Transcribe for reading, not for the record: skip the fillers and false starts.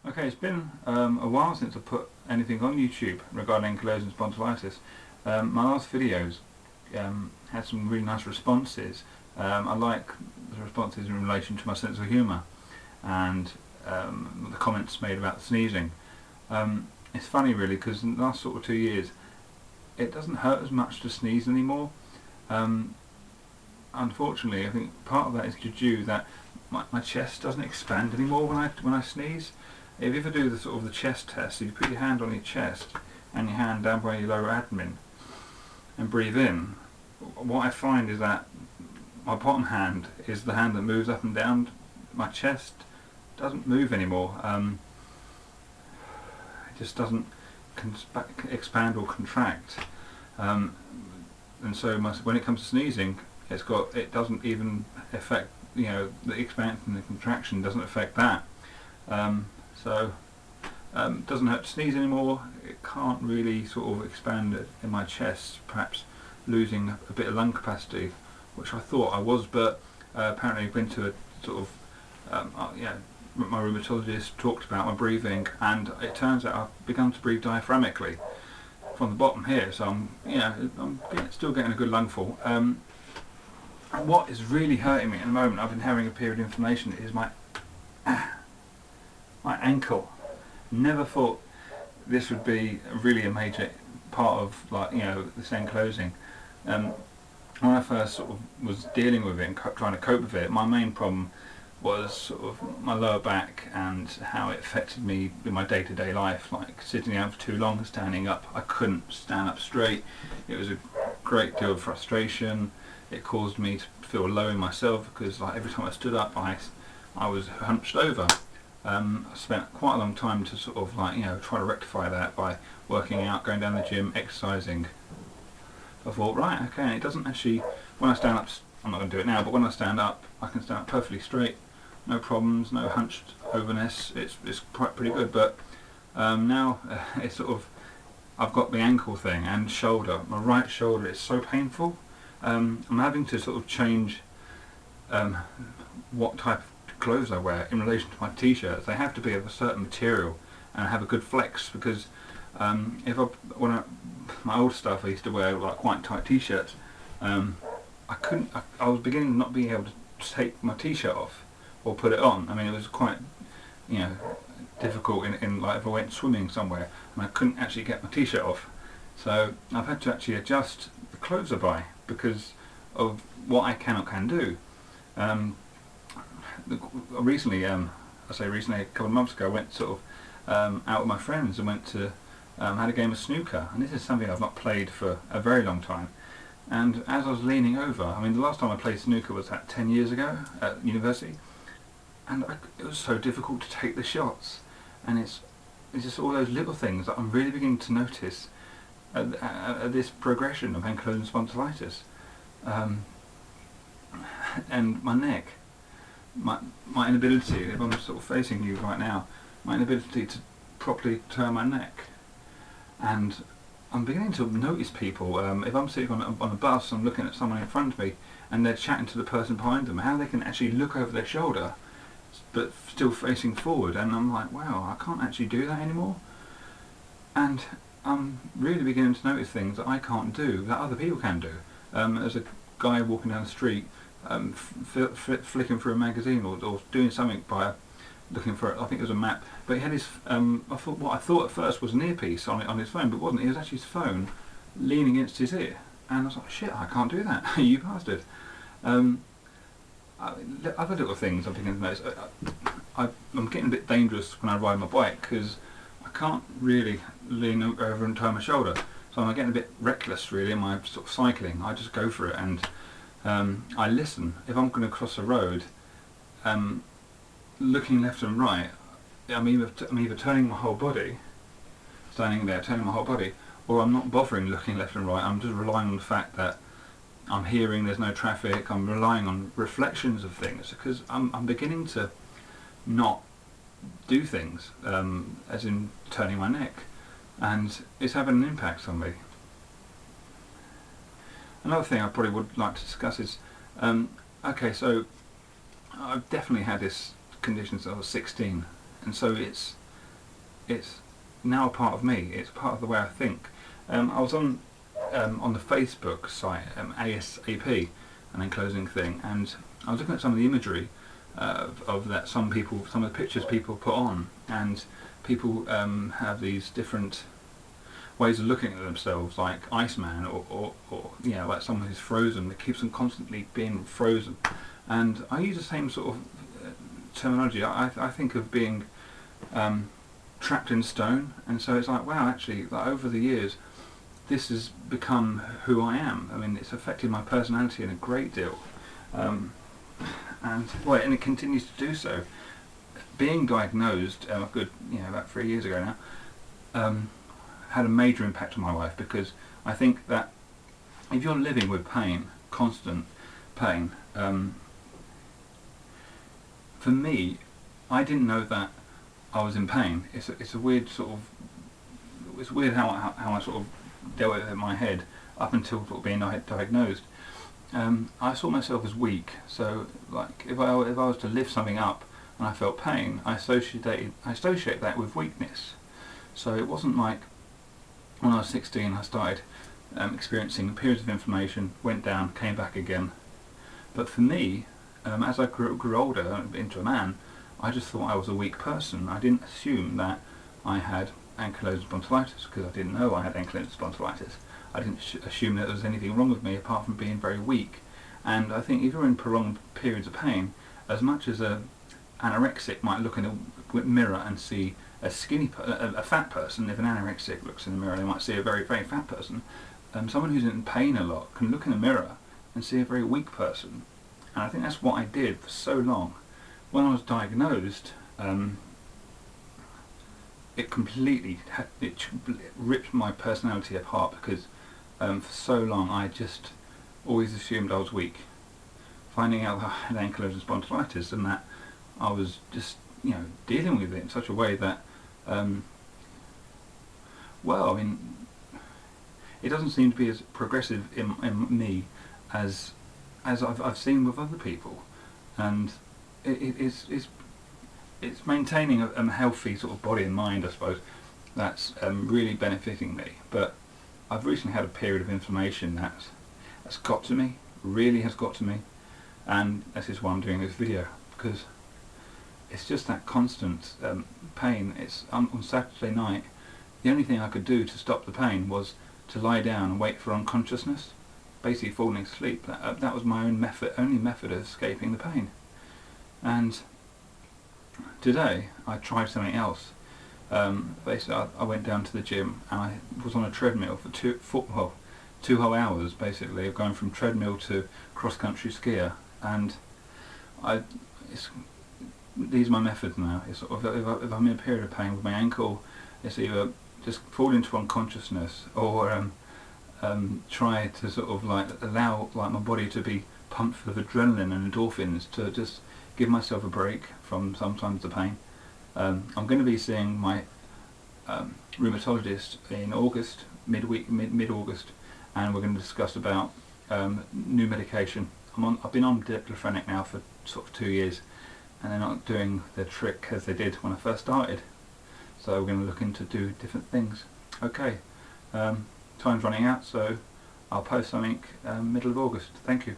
Okay, it's been a while since I put anything on YouTube regarding ankylosing spondylitis. My last videos had some really nice responses. I like the responses in relation to my sense of humour and the comments made about sneezing. It's funny really, because in the last sort of 2 years it doesn't hurt as much to sneeze anymore. Unfortunately, I think part of that is due that my chest doesn't expand anymore when I sneeze. If you ever do the sort of the chest test, if you put your hand on your chest and your hand down by your lower abdomen and breathe in, what I find is that my bottom hand is the hand that moves up and down. My chest doesn't move anymore. It just doesn't expand or contract. And so when it comes to sneezing, it doesn't even affect, the expansion and the contraction doesn't affect that. It doesn't hurt to sneeze anymore. It can't really sort of expand in my chest, perhaps losing a bit of lung capacity, which I thought I was, but apparently I've been to a sort of, my rheumatologist talked about my breathing, and it turns out I've begun to breathe diaphragmically from the bottom here, so I'm still getting a good lungful. What is really hurting me at the moment, I've been having a period of inflammation, is my ankle. Never thought this would be really a major part of this ankylosing. When I first sort of was dealing with it and trying to cope with it, my main problem was sort of my lower back and how it affected me in my day-to-day life, like sitting down for too long, standing up. I couldn't stand up straight. It was a great deal of frustration. It caused me to feel low in myself, because every time I stood up I was hunched over. I spent quite a long time to sort of try to rectify that by working out, going down the gym, exercising. I thought, right, okay, and it doesn't actually, when I stand up, I'm not going to do it now, but when I stand up, I can stand up perfectly straight, no problems, no hunched overness. It's quite pretty good. But now it's sort of, I've got the ankle thing and shoulder. My right shoulder is so painful. I'm having to sort of change what type of clothes I wear in relation to my t-shirts. They have to be of a certain material and have a good flex, because my old stuff, I used to wear quite tight t-shirts. I was beginning to not being able to take my t-shirt off or put it on. I mean, it was quite difficult in if I went swimming somewhere and I couldn't actually get my t-shirt off. So I've had to actually adjust the clothes I buy because of what I can or can do. Recently, a couple of months ago, I went sort of out with my friends and went to had a game of snooker, and this is something I've not played for a very long time. And as I was leaning over, I mean, the last time I played snooker was 10 years ago at university, and it was so difficult to take the shots. And it's just all those little things that I'm really beginning to notice at this progression of ankylosing spondylitis. And my neck, my inability, if I'm sort of facing you right now, my inability to properly turn my neck. And I'm beginning to notice people, if I'm sitting on a bus, I'm looking at someone in front of me and they're chatting to the person behind them, how they can actually look over their shoulder but still facing forward. And I'm like, wow, I can't actually do that anymore. And I'm really beginning to notice things that I can't do, that other people can do. There's a guy walking down the street, flicking through a magazine or doing something by looking for, I think it was a map, but he had his, what I thought at first was an earpiece on his phone, but it wasn't. It was actually his phone leaning against his ear, and I was like, shit, I can't do that. You bastard. Other little things I'm beginning to notice. I'm getting a bit dangerous when I ride my bike, because I can't really lean over and turn my shoulder, so I'm getting a bit reckless really in my sort of cycling. I just go for it, and I listen. If I'm going to cross a road, looking left and right, I'm either turning my whole body, standing there turning my whole body, or I'm not bothering looking left and right. I'm just relying on the fact that I'm hearing there's no traffic. I'm relying on reflections of things, because I'm beginning to not do things, as in turning my neck, and it's having an impact on me. Another thing I probably would like to discuss is, okay, so I've definitely had this condition since I was 16, and so it's it's now a part of me. It's part of the way I think. I was on the Facebook site, ASAP, an Ankylosing thing, and I was looking at some of the imagery of that some of the pictures people put on, and people have these different ways of looking at themselves, like Iceman, or like someone who's frozen, that keeps them constantly being frozen. And I use the same sort of terminology. I think of being trapped in stone, and so it's like, wow, actually, like, over the years, this has become who I am. I mean, it's affected my personality in a great deal, and it continues to do so. Being diagnosed, about 3 years ago now, had a major impact on my life, because I think that if you're living with pain, constant pain, for me, I didn't know that I was in pain. It's a weird sort of, it's weird how I sort of dealt with it in my head up until sort of being diagnosed. I saw myself as weak, so like if I was to lift something up and I felt pain, I associate that with weakness. So it wasn't like when I was 16 I started experiencing periods of inflammation, went down, came back again. But for me, as I grew older into a man, I just thought I was a weak person. I didn't assume that I had ankylosing spondylitis, because I didn't know I had ankylosing spondylitis. I didn't assume that there was anything wrong with me apart from being very weak. And I think if you're in prolonged periods of pain, as much as an anorexic might look in a mirror and see a fat person, if an anorexic looks in the mirror, they might see a very, very fat person. Someone who's in pain a lot can look in a mirror and see a very weak person. And I think that's what I did for so long. When I was diagnosed, it completely ripped my personality apart, because for so long I just always assumed I was weak. Finding out that I had ankylosing spondylitis, and that I was just dealing with it in such a way that it doesn't seem to be as progressive in me as I've seen with other people, and it's maintaining a healthy sort of body and mind, I suppose, that's really benefiting me. But I've recently had a period of inflammation that's got to me, really has got to me, and this is why I'm doing this video, because it's just that constant pain. It's on Saturday night, the only thing I could do to stop the pain was to lie down and wait for unconsciousness, basically falling asleep. That was my only method of escaping the pain. And today I tried something else. Basically, I went down to the gym and I was on a treadmill for two whole hours, basically, of going from treadmill to cross-country skier. And these are my methods now. It's sort of, if I'm in a period of pain with my ankle, it's either just fall into unconsciousness, or try to sort of allow my body to be pumped full of adrenaline and endorphins, to just give myself a break from sometimes the pain. I'm going to be seeing my rheumatologist in August, mid-August, and we're going to discuss about new medication. I've been on diclofenac now for sort of 2 years, and they're not doing the trick as they did when I first started. So we're going to look into different things. Okay, time's running out, so I'll post something middle of August. Thank you.